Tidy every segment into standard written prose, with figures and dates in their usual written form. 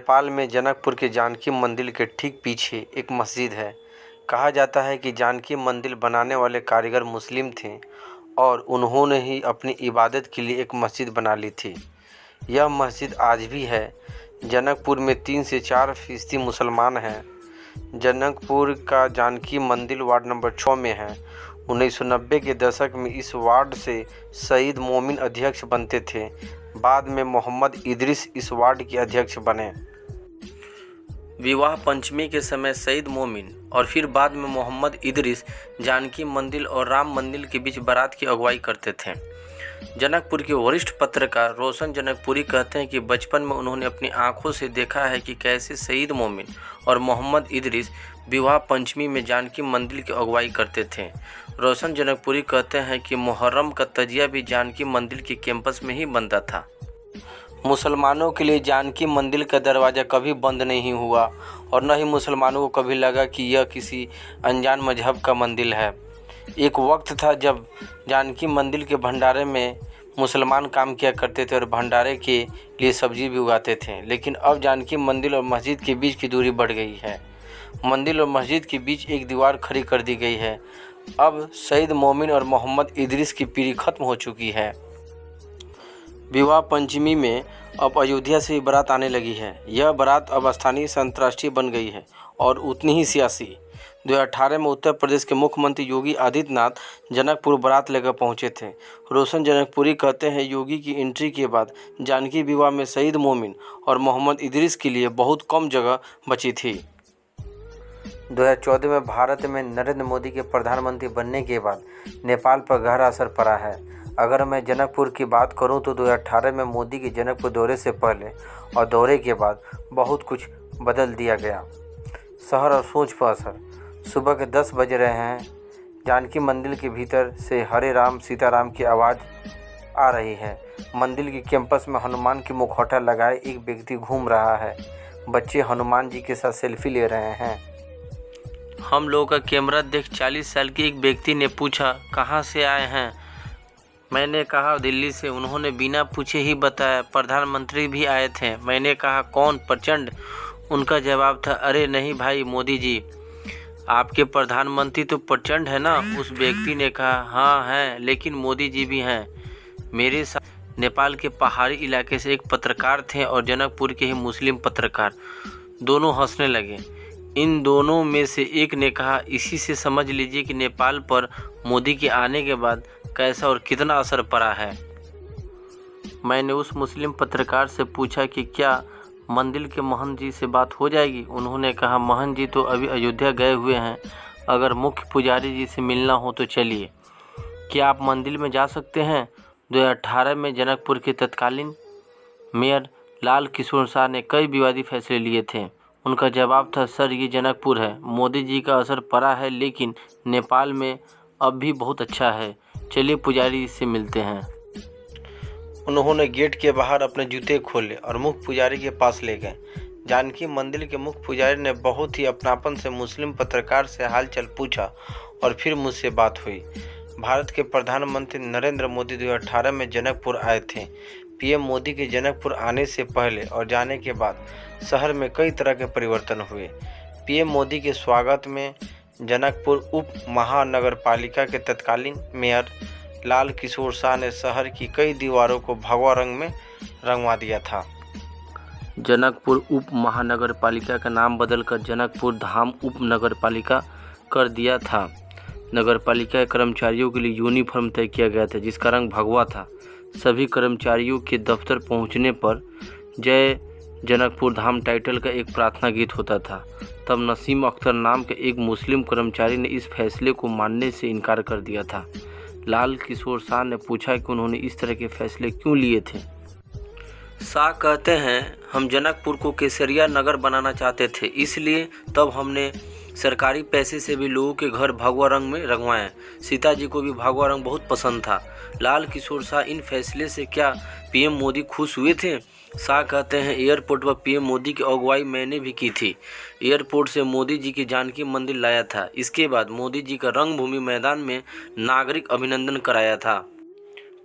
नेपाल में जनकपुर के जानकी मंदिर के ठीक पीछे एक मस्जिद है। कहा जाता है कि जानकी मंदिर बनाने वाले कारीगर मुस्लिम थे और उन्होंने ही अपनी इबादत के लिए एक मस्जिद बना ली थी। यह मस्जिद आज भी है। जनकपुर में 3 से 4% मुसलमान हैं। जनकपुर का जानकी मंदिर वार्ड नंबर 6 में है। 1990 के दशक में इस वार्ड से सईद मोमिन अध्यक्ष बनते थे। बाद में मोहम्मद इदरीस इस वार्ड के अध्यक्ष बने। विवाह पंचमी के समय सईद मोमिन और फिर बाद में मोहम्मद इदरीस जानकी मंदिर और राम मंदिर के बीच बारात की अगुवाई करते थे। जनकपुर के वरिष्ठ पत्रकार रोशन जनकपुरी कहते हैं कि बचपन में उन्होंने अपनी आंखों से देखा है कि कैसे सईद मोमिन और मोहम्मद इदरीस विवाह पंचमी में जानकी मंदिर की अगुवाई करते थे। रोशन जनकपुरी कहते हैं कि मुहर्रम का तजिया भी जानकी मंदिर के कैंपस में ही बनता था। मुसलमानों के लिए जानकी मंदिर का दरवाज़ा कभी बंद नहीं हुआ और न ही मुसलमानों को कभी लगा कि यह किसी अनजान मजहब का मंदिर है। एक वक्त था जब जानकी मंदिर के भंडारे में मुसलमान काम किया करते थे और भंडारे के लिए सब्जी भी उगाते थे, लेकिन अब जानकी मंदिर और मस्जिद के बीच की दूरी बढ़ गई है। मंदिर और मस्जिद के बीच एक दीवार खड़ी कर दी गई है। अब सईद मोमिन और मोहम्मद इदरीस की पीढ़ी खत्म हो चुकी है। विवाह पंचमी में अब अयोध्या से बारात आने लगी है। यह बारात अब स्थानीय से अंतर्राष्ट्रीय बन गई है और उतनी ही सियासी। 2018 में उत्तर प्रदेश के मुख्यमंत्री योगी आदित्यनाथ जनकपुर बारात लेकर पहुंचे थे। रोशन जनकपुरी कहते हैं, योगी की एंट्री के बाद जानकी विवाह में सईद मोमिन और मोहम्मद इदरीस के लिए बहुत कम जगह बची थी। 2014 में भारत में नरेंद्र मोदी के प्रधानमंत्री बनने के बाद नेपाल पर गहरा असर पड़ा है। अगर मैं जनकपुर की बात करूं तो 2018 में मोदी के जनकपुर दौरे से पहले और दौरे के बाद बहुत कुछ बदल दिया गया। शहर और सोच पर असर। सुबह के 10 बज रहे हैं। जानकी मंदिर के भीतर से हरे राम सीताराम की आवाज़ आ रही है। मंदिर के कैंपस में हनुमान की मुखौटा लगाए एक व्यक्ति घूम रहा है। बच्चे हनुमान जी के साथ सेल्फी ले रहे हैं। हम लोगों का कैमरा देख 40 साल के एक व्यक्ति ने पूछा, कहाँ से आए हैं? मैंने कहा, दिल्ली से। उन्होंने बिना पूछे ही बताया, प्रधानमंत्री भी आए थे। मैंने कहा, कौन? प्रचंड। उनका जवाब था, अरे नहीं भाई, मोदी जी। आपके प्रधानमंत्री तो प्रचंड है ना? उस व्यक्ति ने कहा, हाँ हैं, लेकिन मोदी जी भी हैं। मेरे साथ नेपाल के पहाड़ी इलाके से एक पत्रकार थे और जनकपुर के ही मुस्लिम पत्रकार। दोनों हंसने लगे। इन दोनों में से एक ने कहा, इसी से समझ लीजिए कि नेपाल पर मोदी के आने के बाद कैसा और कितना असर पड़ा है। मैंने उस मुस्लिम पत्रकार से पूछा कि क्या मंदिर के महंत जी से बात हो जाएगी? उन्होंने कहा, महंत जी तो अभी अयोध्या गए हुए हैं। अगर मुख्य पुजारी जी से मिलना हो तो चलिए। क्या आप मंदिर में जा सकते हैं? 2018 में जनकपुर के तत्कालीन मेयर लाल किशोर शाह ने कई विवादी फैसले लिए थे। उनका जवाब था, सर ये जनकपुर है, मोदी जी का असर पड़ा है, लेकिन नेपाल में अब भी बहुत अच्छा है। चलिए पुजारी जी से मिलते हैं। उन्होंने गेट के बाहर अपने जूते खोले और मुख्य पुजारी के पास ले गए। जानकी मंदिर के मुख्य पुजारी ने बहुत ही अपनापन से मुस्लिम पत्रकार से हालचाल पूछा और फिर मुझसे बात हुई। भारत के प्रधानमंत्री नरेंद्र मोदी 2018 में जनकपुर आए थे। पीएम मोदी के जनकपुर आने से पहले और जाने के बाद शहर में कई तरह के परिवर्तन हुए। पीएम मोदी के स्वागत में जनकपुर उप महानगर पालिका के तत्कालीन मेयर लाल किशोर शाह ने शहर की कई दीवारों को भगवा रंग में रंगवा दिया था। जनकपुर उप महानगर पालिका का नाम बदलकर जनकपुर धाम उप नगर पालिका कर दिया था। नगर पालिका के कर्मचारियों के लिए यूनिफॉर्म तय किया गया था जिसका रंग भगवा था। सभी कर्मचारियों के दफ्तर पहुंचने पर जय जनकपुर धाम टाइटल का एक प्रार्थना गीत होता था। तब नसीम अख्तर नाम के एक मुस्लिम कर्मचारी ने इस फैसले को मानने से इनकार कर दिया था। लाल किशोर शाह ने पूछा कि उन्होंने इस तरह के फैसले क्यों लिए थे। शाह कहते हैं, हम जनकपुर को केसरिया नगर बनाना चाहते थे, इसलिए तब हमने सरकारी पैसे से भी लोगों के घर भगवा रंग में रंगवाए। सीता जी को भी भगवा रंग बहुत पसंद था। लाल किशोर शाह, इन फैसले से क्या पीएम मोदी खुश हुए थे? शाह कहते हैं, एयरपोर्ट पर पीएम मोदी की अगुवाई मैंने भी की थी। एयरपोर्ट से मोदी जी की जानकी मंदिर लाया था। इसके बाद मोदी जी का रंगभूमि मैदान में नागरिक अभिनंदन कराया था।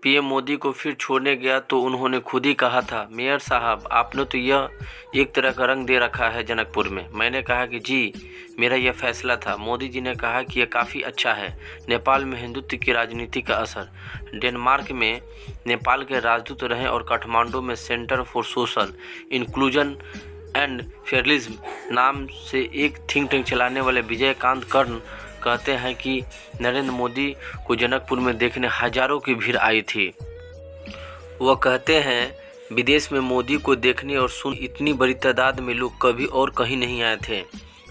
पीएम मोदी को फिर छोड़ने गया तो उन्होंने खुद ही कहा था, मेयर साहब आपने तो यह एक तरह का रंग दे रखा है जनकपुर में। मैंने कहा कि जी मेरा यह फैसला था। मोदी जी ने कहा कि यह काफ़ी अच्छा है। नेपाल में हिंदुत्व की राजनीति का असर। डेनमार्क में नेपाल के राजदूत रहे और काठमांडू में centre for social inclusion and federalism नाम से एक थिंक टैंक चलाने वाले विजयकांत कर्ण कहते हैं कि नरेंद्र मोदी को जनकपुर में देखने हजारों की भीड़ आई थी। वह कहते हैं विदेश में मोदी को देखने और सुन इतनी बड़ी तादाद में लोग कभी और कहीं नहीं आए थे।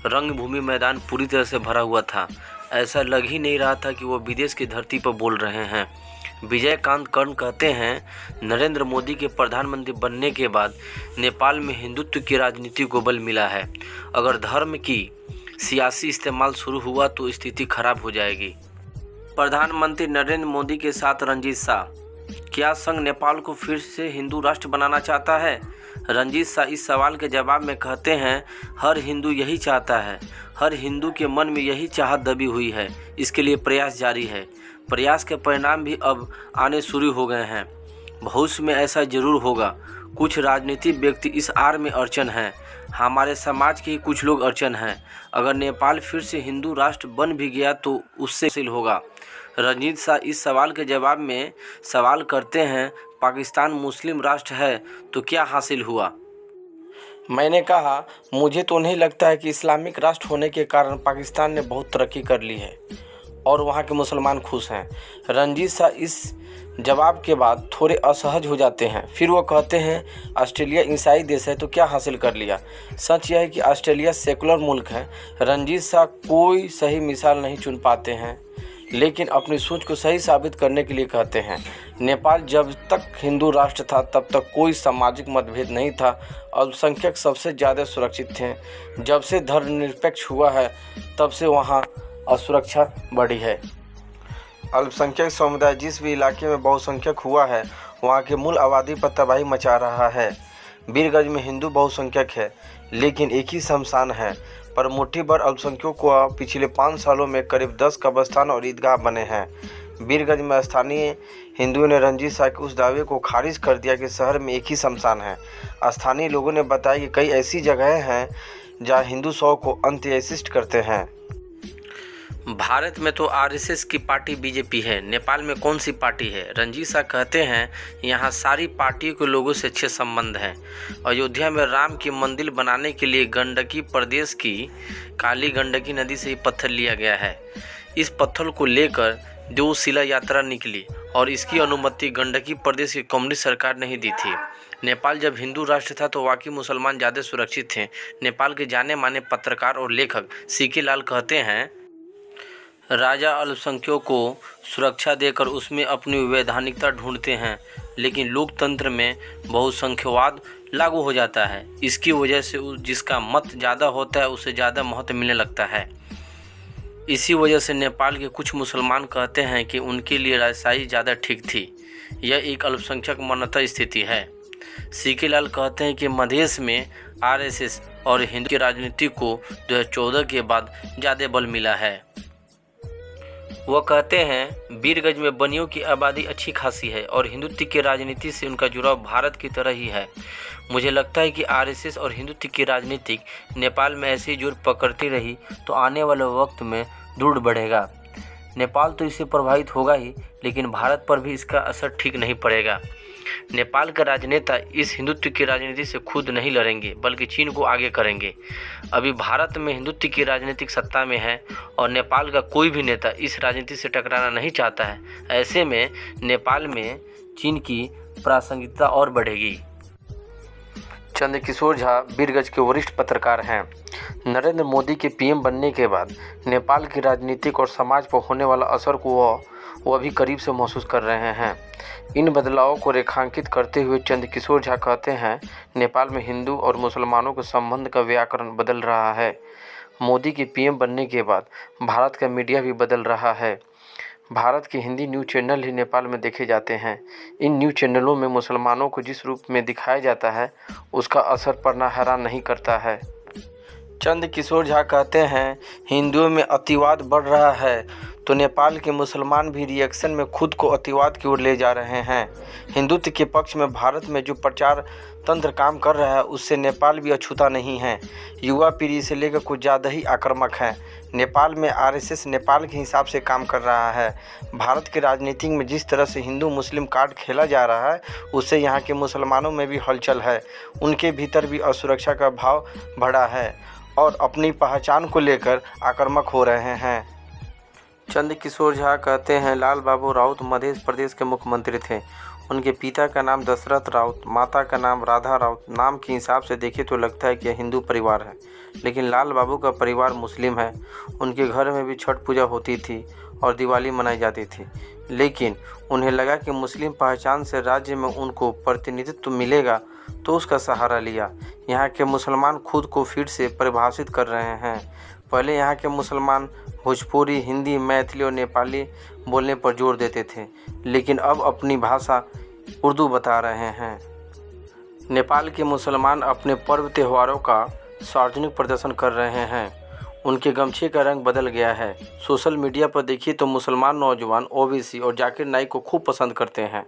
रंगभूमि मैदान पूरी तरह से भरा हुआ था। ऐसा लग ही नहीं रहा था कि वो विदेश की धरती पर बोल रहे हैं। विजयकांत कर्ण कहते हैं नरेंद्र मोदी के प्रधानमंत्री बनने के बाद नेपाल में हिंदुत्व की राजनीति को बल मिला है। अगर धर्म की सियासी इस्तेमाल शुरू हुआ तो स्थिति खराब हो जाएगी। प्रधानमंत्री नरेंद्र मोदी के साथ रंजीत शाह, क्या संघ नेपाल को फिर से हिंदू राष्ट्र बनाना चाहता है? रंजीत शाह इस सवाल के जवाब में कहते हैं हर हिंदू यही चाहता है। हर हिंदू के मन में यही चाहत दबी हुई है। इसके लिए प्रयास जारी है। प्रयास के परिणाम भी अब आने शुरू हो गए हैं। भविष्य में ऐसा जरूर होगा। कुछ राजनीतिक व्यक्ति इस आड़ में अड़चन हैं। हमारे समाज के ही कुछ लोग अड़चन हैं। अगर नेपाल फिर से हिंदू राष्ट्र बन भी गया तो उससे हासिल होगा। रंजीत शाह इस सवाल के जवाब में सवाल करते हैं पाकिस्तान मुस्लिम राष्ट्र है तो क्या हासिल हुआ? मैंने कहा मुझे तो नहीं लगता है कि इस्लामिक राष्ट्र होने के कारण पाकिस्तान ने बहुत तरक्की कर ली है और वहाँ के मुसलमान खुश हैं। रंजीत शाह इस जवाब के बाद थोड़े असहज हो जाते हैं। फिर वो कहते हैं ऑस्ट्रेलिया ईसाई देश है तो क्या हासिल कर लिया? सच यह है कि ऑस्ट्रेलिया सेकुलर मुल्क है। रंजीत शाह कोई सही मिसाल नहीं चुन पाते हैं लेकिन अपनी सोच को सही साबित करने के लिए कहते हैं नेपाल जब तक हिंदू राष्ट्र था तब तक कोई सामाजिक मतभेद नहीं था। अल्पसंख्यक सबसे ज़्यादा सुरक्षित थे। जब से धर्मनिरपेक्ष हुआ है तब से वहाँ असुरक्षा बढ़ी है। अल्पसंख्यक समुदाय जिस भी इलाके में बहुसंख्यक हुआ है वहाँ के मूल आबादी पर तबाही मचा रहा है। वीरगंज में हिंदू बहुसंख्यक है लेकिन एक ही शमशान है, पर मुट्ठी भर अल्पसंख्यकों को पिछले 5 सालों में करीब 10 कब्रिस्तान और ईदगाह बने हैं। वीरगंज में स्थानीय हिंदुओं ने रंजीत शाह के उस दावे को खारिज कर दिया कि शहर में एक ही शमशान है। स्थानीय लोगों ने बताया कि कई ऐसी जगहें हैं जहाँ हिंदू शव को अंत्येष्टि करते हैं। भारत में तो आरएसएस की पार्टी बीजेपी है। नेपाल में कौन सी पार्टी है? रंजीत शाह कहते हैं यहाँ सारी पार्टियों के लोगों से अच्छे संबंध हैं। अयोध्या में राम की मंदिर बनाने के लिए गंडकी प्रदेश की काली गंडकी नदी से ही पत्थर लिया गया है। इस पत्थर को लेकर 2 शिला यात्रा निकली और इसकी अनुमति गंडकी प्रदेश की कम्युनिस्ट सरकार ने ही दी थी। नेपाल जब हिंदू राष्ट्र था तो वाकई मुसलमान ज़्यादा सुरक्षित थे। नेपाल के जाने माने पत्रकार और लेखक सीके लाल कहते हैं राजा अल्पसंख्यकों को सुरक्षा देकर उसमें अपनी वैधानिकता ढूंढते हैं लेकिन लोकतंत्र में बहुसंख्यवाद लागू हो जाता है। इसकी वजह से जिसका मत ज़्यादा होता है उसे ज़्यादा महत्व मिलने लगता है। इसी वजह से नेपाल के कुछ मुसलमान कहते हैं कि उनके लिए राजशाही ज़्यादा ठीक थी। यह एक अल्पसंख्यक मान्यता स्थिति है। सीके लाल कहते हैं कि मधेश में आरएसएस और हिंदू की राजनीति को 2014 के बाद ज़्यादा बल मिला है। वह कहते हैं वीरगंज में बनियों की आबादी अच्छी खासी है और हिंदुत्व की राजनीति से उनका जुड़ाव भारत की तरह ही है। मुझे लगता है कि आरएसएस और हिंदुत्व की राजनीति नेपाल में ऐसी जोर पकड़ती रही तो आने वाले वक्त में दृढ़ बढ़ेगा। नेपाल तो इससे प्रभावित होगा ही लेकिन भारत पर भी इसका असर ठीक नहीं पड़ेगा। नेपाल के राजनेता इस हिंदुत्व की राजनीति से खुद नहीं लड़ेंगे बल्कि चीन को आगे करेंगे। अभी भारत में हिंदुत्व की राजनीतिक सत्ता में है और नेपाल का कोई भी नेता इस राजनीति से टकराना नहीं चाहता है। ऐसे में नेपाल में चीन की प्रासंगिकता और बढ़ेगी। चंद्रकिशोर झा वीरगंज के वरिष्ठ पत्रकार हैं। नरेंद्र मोदी के पीएम बनने के बाद नेपाल की राजनीतिक और समाज पर होने वाला असर को वह भी करीब से महसूस कर रहे हैं। इन बदलावों को रेखांकित करते हुए चंद्रकिशोर झा कहते हैं नेपाल में हिंदू और मुसलमानों के संबंध का व्याकरण बदल रहा है। मोदी के पीएम बनने के बाद भारत का मीडिया भी बदल रहा है। भारत के हिंदी न्यूज़ चैनल ही नेपाल में देखे जाते हैं। इन न्यूज़ चैनलों में मुसलमानों को जिस रूप में दिखाया जाता है उसका असर पड़ना हैरान नहीं करता है। चंद्रकिशोर झा कहते हैं हिंदुओं में अतिवाद बढ़ रहा है तो नेपाल के मुसलमान भी रिएक्शन में खुद को अतिवाद की ओर ले जा रहे हैं। हिंदुत्व के पक्ष में भारत में जो प्रचार तंत्र काम कर रहा है उससे नेपाल भी अछूता नहीं है। युवा पीढ़ी से लेकर कुछ ज़्यादा ही आक्रामक है। नेपाल में आरएसएस नेपाल के हिसाब से काम कर रहा है। भारत के राजनीति में जिस तरह से हिंदू मुस्लिम कार्ड खेला जा रहा है उससे यहाँ के मुसलमानों में भी हलचल है। उनके भीतर भी असुरक्षा का भाव बढ़ा है और अपनी पहचान को लेकर आक्रामक हो रहे हैं। चंद्रकिशोर झा कहते हैं, लाल बाबू राउत मध्य प्रदेश के मुख्यमंत्री थे। उनके पिता का नाम दशरथ राउत, माता का नाम राधा राउत। नाम के हिसाब से देखें तो लगता है कि यह हिंदू परिवार है, लेकिन लाल बाबू का परिवार मुस्लिम है। उनके घर में भी छठ पूजा होती थी और दिवाली मनाई जाती थी, लेकिन उन्हें लगा कि मुस्लिम पहचान से राज्य में उनको प्रतिनिधित्व मिलेगा तो उसका सहारा लिया। यहाँ के मुसलमान खुद को फिर से परिभाषित कर रहे हैं। पहले यहाँ के मुसलमान भोजपुरी, हिंदी, मैथिली और नेपाली बोलने पर जोर देते थे, लेकिन अब अपनी भाषा उर्दू बता रहे हैं। नेपाल के मुसलमान अपने पर्व त्योहारों का सार्वजनिक प्रदर्शन कर रहे हैं। उनके गमछे का रंग बदल गया है। सोशल मीडिया पर देखिए तो मुसलमान नौजवान ओवैसी और जाकिर नाइक को खूब पसंद करते हैं।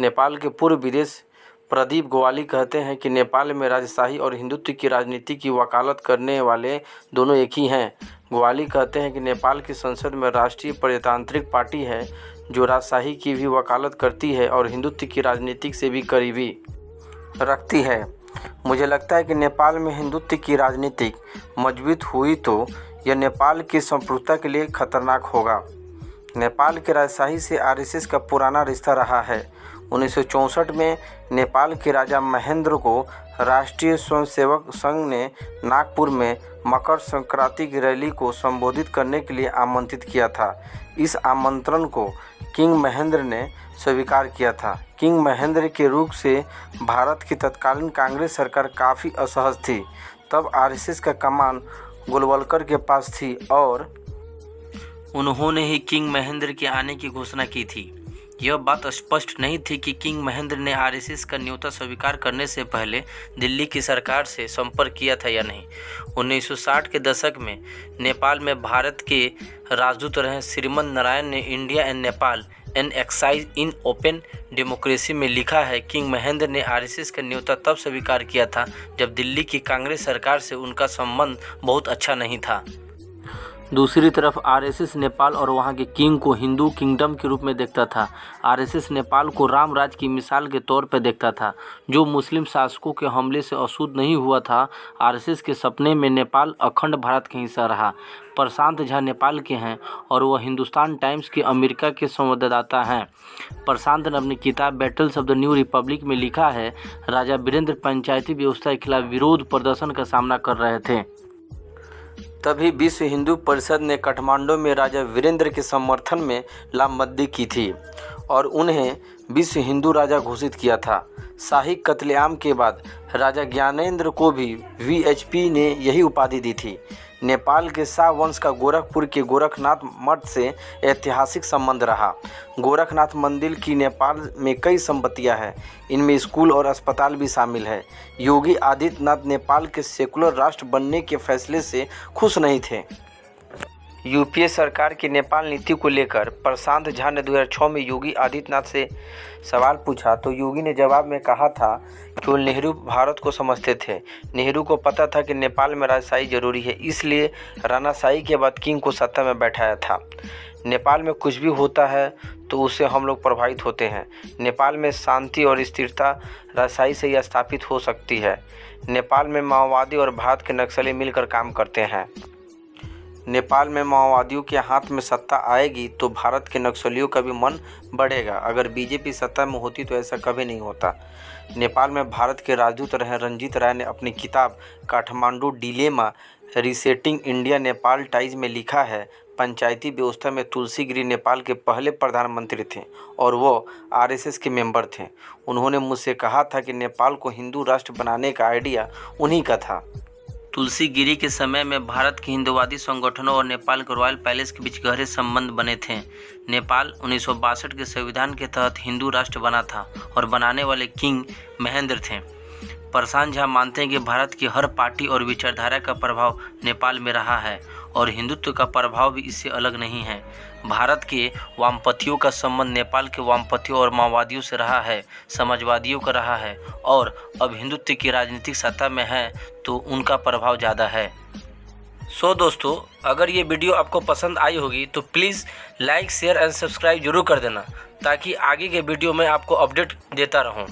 नेपाल के पूर्व विदेश प्रदीप गोवाली कहते हैं कि नेपाल में राजशाही और हिंदुत्व की राजनीति की वकालत करने वाले दोनों एक ही हैं। गोवाली कहते हैं कि नेपाल की संसद में राष्ट्रीय प्रजातांत्रिक पार्टी है जो राजशाही की भी वकालत करती है और हिंदुत्व की राजनीति से भी करीबी रखती है। मुझे लगता है कि नेपाल में हिंदुत्व की राजनीति मजबूत हुई तो यह नेपाल की संप्रभुता के लिए खतरनाक होगा। नेपाल के राजशाही से आरएसएस का पुराना रिश्ता रहा है। 1964 में नेपाल के राजा महेंद्र को राष्ट्रीय स्वयंसेवक संघ ने नागपुर में मकर संक्रांति की रैली को संबोधित करने के लिए आमंत्रित किया था। इस आमंत्रण को किंग महेंद्र ने स्वीकार किया था। किंग महेंद्र के रुख से भारत की तत्कालीन कांग्रेस सरकार काफ़ी असहज थी। तब आरएसएस का कमान गोलवलकर के पास थी और उन्होंने ही किंग महेंद्र के आने की घोषणा की थी। यह बात स्पष्ट नहीं थी कि किंग महेंद्र ने आरएसएस का न्योता स्वीकार करने से पहले दिल्ली की सरकार से संपर्क किया था या नहीं। 1960 के दशक में नेपाल में भारत के राजदूत रहे श्रीमन नारायण ने India and Nepal an exercise in open democracy में लिखा है, किंग महेंद्र ने आरएसएस का न्योता तब स्वीकार किया था जब दिल्ली की कांग्रेस सरकार से उनका संबंध बहुत अच्छा नहीं था। दूसरी तरफ आरएसएस नेपाल और वहां के किंग को हिंदू किंगडम के रूप में देखता था। आरएसएस नेपाल को राम राज्य की मिसाल के तौर पर देखता था जो मुस्लिम शासकों के हमले से अशुद्ध नहीं हुआ था। आरएसएस के सपने में नेपाल अखंड भारत का हिस्सा रहा। प्रशांत झा नेपाल के हैं और वह हिंदुस्तान टाइम्स के अमेरिका के संवाददाता हैं। प्रशांत ने अपनी किताब battles of the new Republic में लिखा है, राजा वीरेंद्र पंचायती व्यवस्था के खिलाफ विरोध प्रदर्शन का सामना कर रहे थे। तभी विश्व हिंदू परिषद ने काठमांडू में राजा वीरेंद्र के समर्थन में लामबंदी की थी और उन्हें विश्व हिंदू राजा घोषित किया था। शाही कत्लेआम के बाद राजा ज्ञानेंद्र को भी वीएचपी ने यही उपाधि दी थी। नेपाल के शाह वंश का गोरखपुर के गोरखनाथ मठ से ऐतिहासिक संबंध रहा। गोरखनाथ मंदिर की नेपाल में कई संपत्तियां हैं, इनमें स्कूल और अस्पताल भी शामिल है। योगी आदित्यनाथ नेपाल के सेकुलर राष्ट्र बनने के फैसले से खुश नहीं थे। यूपीए सरकार की नेपाल नीति को लेकर प्रशांत झा ने 2006 में योगी आदित्यनाथ से सवाल पूछा तो योगी ने जवाब में कहा था केवल नेहरू भारत को समझते थे। नेहरू को पता था कि नेपाल में राजशाही जरूरी है, इसलिए राणाशाही के बाद किंग को सत्ता में बैठाया था। नेपाल में कुछ भी होता है तो उससे हम लोग प्रभावित होते हैं। नेपाल में शांति और स्थिरता राजशाही से ही स्थापित हो सकती है। नेपाल में माओवादी और भारत के नक्सली मिलकर काम करते हैं। नेपाल में माओवादियों के हाथ में सत्ता आएगी तो भारत के नक्सलियों का भी मन बढ़ेगा। अगर बीजेपी सत्ता में होती तो ऐसा कभी नहीं होता। नेपाल में भारत के राजदूत रहे रंजीत राय ने अपनी किताब Kathmandu dilemma resetting India Nepal ties में लिखा है, पंचायती व्यवस्था में तुलसी गिरी नेपाल के पहले प्रधानमंत्री थे और वो आरएसएस के मेंबर थे। उन्होंने मुझसे कहा था कि नेपाल को हिंदू राष्ट्र बनाने का आइडिया उन्हीं का था। तुलसी गिरी के समय में भारत के हिंदुवादी संगठनों और नेपाल के रॉयल पैलेस के बीच गहरे संबंध बने थे। नेपाल 1962 के संविधान के तहत हिंदू राष्ट्र बना था और बनाने वाले किंग महेंद्र थे। प्रशांत झा मानते हैं कि भारत की हर पार्टी और विचारधारा का प्रभाव नेपाल में रहा है और हिंदुत्व का प्रभाव भी इससे अलग नहीं है। भारत के वामपंथियों का संबंध नेपाल के वामपंथियों और माओवादियों से रहा है, समाजवादियों का रहा है और अब हिंदुत्व की राजनीतिक सत्ता में है तो उनका प्रभाव ज़्यादा है। सो दोस्तों, अगर ये वीडियो आपको पसंद आई होगी तो please like, share and subscribe जरूर कर देना ताकि आगे के वीडियो में आपको अपडेट देता रहूँ।